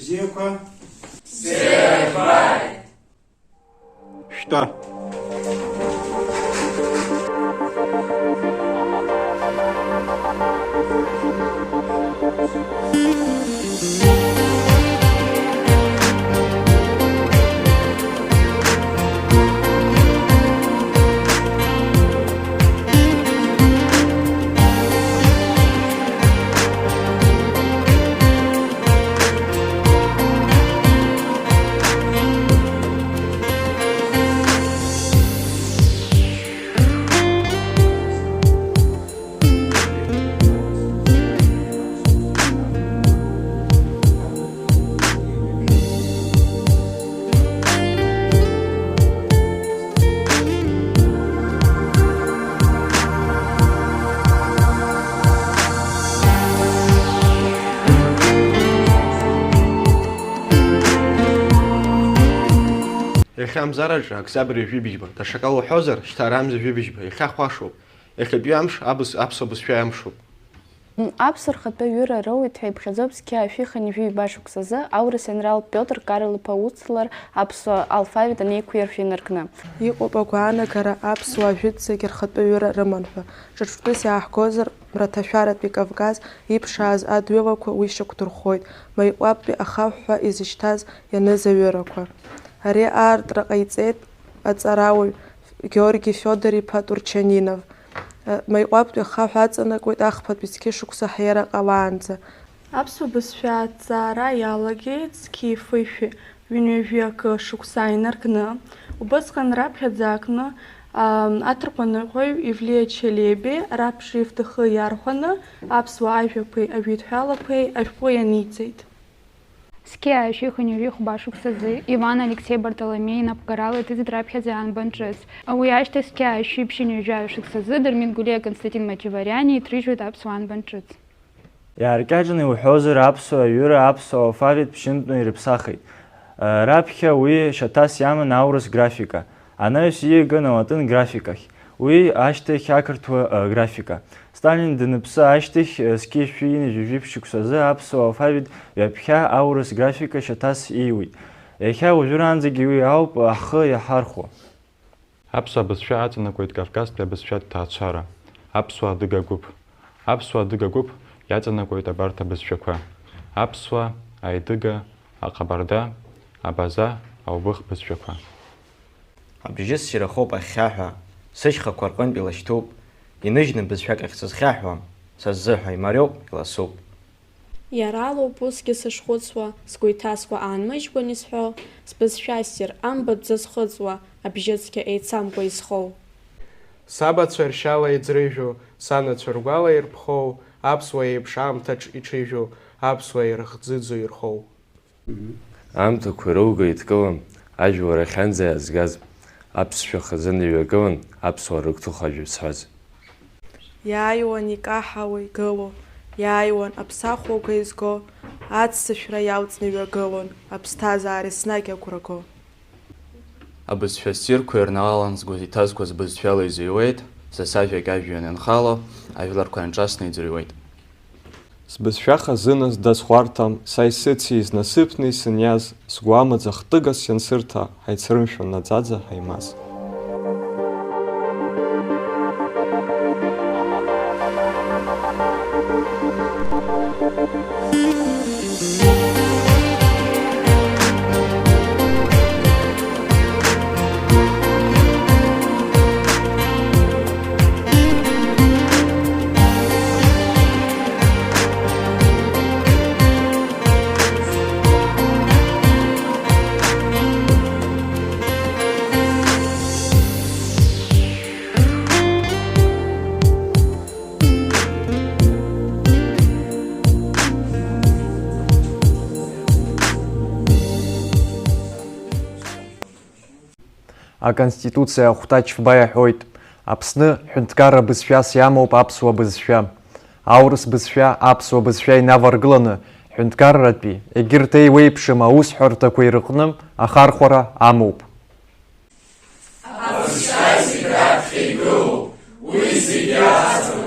Бзиақәа? Бзиақәа! Шәтәа! Иахьамзараҿы октиабр жәибжьба, даҽакала уҳәозар, шьҭа арамза жәибжьба, иахьахәашоуп. Иахьатәи амш аԥсуа бызшәа амшуп. Аԥсуа рхатәы аҩыра роуит ҳәа иԥхьаӡоуп зқьы ашәихын ижәи-иба шықәсазы аурыс енерал Пиотр Карл-иԥа Уцлар аԥсуа алфавит анеиқәиршәа инаркны. Иҟоуп агәаанагара аԥсуаа ажәытәӡагьы рхатәы аҩыра рыман ҳәа. Ҿырԥштәыс иааҳгозар, Мраҭашәаратәи Кавказ иԥшааз адҩылақәа уи шьақәдырхоит, Маиҟәаптәи ахаҳәҳәа изышьҭаз ианыз аҩырақәа. Ари аартра ҟаиҵеит аҵарауаҩ Георги Фиодор-иԥа Турчанинов. Маиҟәаптәи ахаҳә аҵанакуеит ахԥатәи зқьышықәса ҳиара ҟалаанӡа. Аԥсуа бызшәа аҭҵаара иалагеит зқьи-фышәи ҩынҩажәи акы шықәса инаркны. Убысҟан раԥхьаӡа акны аҭырқәаныҟәаҩ Ивлия Челеби раԥшрифт ихы иархәаны аԥсуа ажәақәеи ажәеидҳәалақәеи ашәҟәы ианиҵеит. Зқьи ашәихын ижәи-хәба шықәсазы Иван Алексей Бартоломеи инапхгарала иҭыҵит раԥхьаӡа анбан ҿыц. Уи ашьҭахь зқьи ашәи ԥшьыни ижәаҩ шықәсазы Дырмит Гулиа Константин Мачевариани иҭрыжьуеит аԥсуа анбан ҿыц. Иааркьаҿны иуҳәозар аԥсуа аҩыра аԥсуа алфавит ԥшьынтәны ирыԥсахит. Раԥхьа уи шьаҭас иаман аурыс графика. Анаҩс ииган алатын графикахь. Уи ашьҭахь ақырҭуа графика. Сталин даныԥсы ашьҭахь зқьи шәи-ини ижәи шықәсазы аԥсуа алфавит ҩаԥхьа аурыс графика шьаҭас ииуит. Иахьа уажәраанӡагьы уи ауп ахы иаҳархәо. Аԥсуа бызшәа аҵанакуеит Кавказтәи абызшәатә ҭаацәара. Аԥсуа адыга гәыԥ. Аԥсуа адыга гәыԥ иаҵанакуеит абарҭ абызшәақәа. Аԥсуа, аидыга, аҟабарда, абаза, аубых бызшәақәа. Абжьы ссирахоуп ахьхьаҳәа, сышьхақәа рҟынтә илашьҭуп, иныжьны бызшәак ахь сызхьаҳәуам, саззыҳәа имариоуп, иласуп. Иаралоуп усгьы сышхәыцуа, сгәы иҭаскәа аанмыжькәан исҳәо, сбызшәа ссир амбатә зазхыҵуа, абжьыцқьа еицамкәа изхоу. Сабацәа ршьала иӡрыжәу, санацәа ргәала ирԥхоу, аԥсуа еиԥш аамҭаҿ иҽыжәу, аԥсуа ирыхӡыӡо ирхоу. Аамҭақәа рылга иҭгылан, ажәлар ахьанӡа иаазгаз, аԥсшәа хазына иҩагылан, аԥсуа рыгәҭыха ажәызҳәаз. Иааиуан икаҳауа игыло, иааиуан аԥсахәага изго, аццышәра иалҵны иҩагылон, аԥсҭазаара еснагь агәраго. Абызшәа ссирқәа ирналалан сгәы иҭазкуаз бызшәала изыҩуеит, са сажәак ажәҩан ианхало, ажәларқәа анҿасны иӡырҩуеит. Сбызшәа хазына здазхәарҭам, са исыциз насыԥны исыниаз, сгәы амаӡа хтыгас иансырҭа, ҳаицрымшәон наӡаӡа ҳаимаз. Аконституциа ахәҭаҷ-фба иаҳәоит, Аԥсны ҳәынҭқарра бызшәас иамоуп аԥсуа бызшәа. Аурыс бызшәа аԥсуа бызшәа инаваргыланы, ҳәынҭқарратәи егьырҭ еиуеиԥшым аусҳәарҭақәа ирыҟны ахархәара амоуп. Абызшәа зегь раԥхьа игылоуп, уи зегьы аҵанакуеит.